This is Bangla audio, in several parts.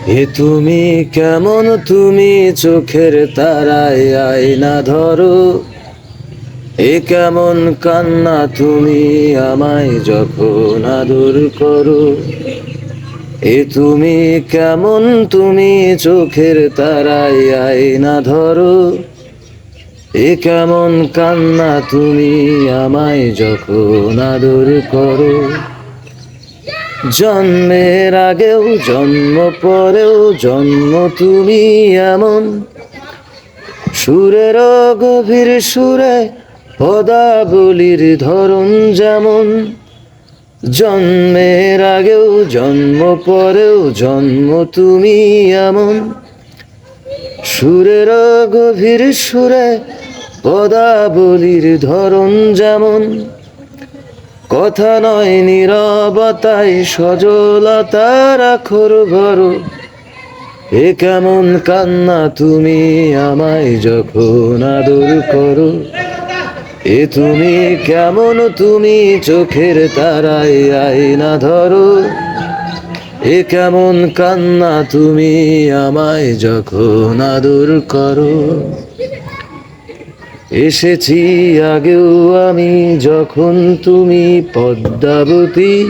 এ তুমি কেমন, তুমি চোখের তারায় আয়না ধরো। এ কেমন কান্না, তুমি আমায় যখন আদর করো। এ তুমি কেমন, তুমি চোখের তারায় আয়না ধরো। এ কেমন কান্না, তুমি আমায় যখন আদর করো। জন্মের আগেও জন্ম পরেও জন্ম তুমি এমন, সুরের গভীর সুরে পদাবলীর ধরন যেমন। জন্মের আগেও জন্ম পরেও জন্ম তুমি এমন, সুরের গভীর সুরে পদাবলীর ধরন যেমন। কথা নয় নীরবতায় সজলতার আখর ভরো। এ কেমন কান্না, তুমি আমায় যখন আদর করো। এ তুমি কেমন, তুমি চোখের তারায় আয়না ধরো। এ কেমন কান্না, তুমি আমায় যখন আদর করো। এসেছি আগেও আমি যখন তুমি পদ্মাবতী,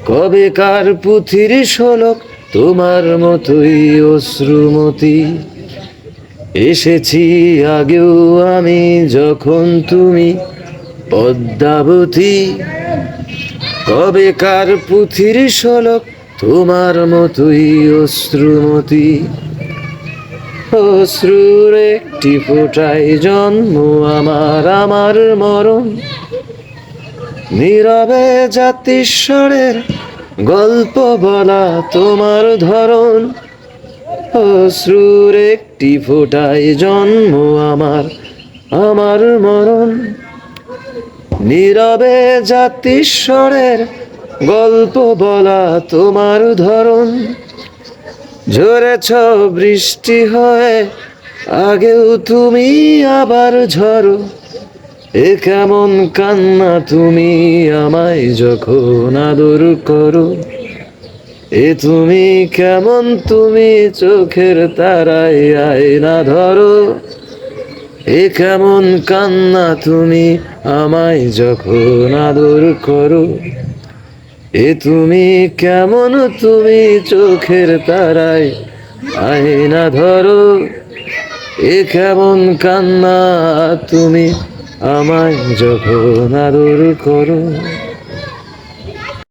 কবেকার পুথির শোলক তোমার মতোই অশ্রুমতি। এসেছি আগেও আমি যখন তুমি পদ্মাবতী, কবেকার পুথির শোলক তোমার মতোই অশ্রুমতি। অশ্রুর একটি ফোঁটায় জন্ম আমার, আমার মরণ। নীরবে জাতিস্বরের গল্প বলা তোমার ধরন। অশ্রুর একটি ফোঁটায় জন্ম আমার, আমার মরণ। নীরবে জাতিস্বরের গল্প বলা তোমার ধরন। ঝরেছ বৃষ্টি হয়ে আগেও তুমি আবার ঝরো। এ কেমন কান্না, তুমি আমায় যখন আদর করো। এ তুমি কেমন, তুমি চোখের তারায় আয়না ধরো। এ কেমন কান্না, তুমি আমায় যখন আদর করো। এ তুমি কেমন, তুমি চোখের তারায় আয়না ধরো। এ কেমন কান্না, তুমি আমায় যখন আদর করো।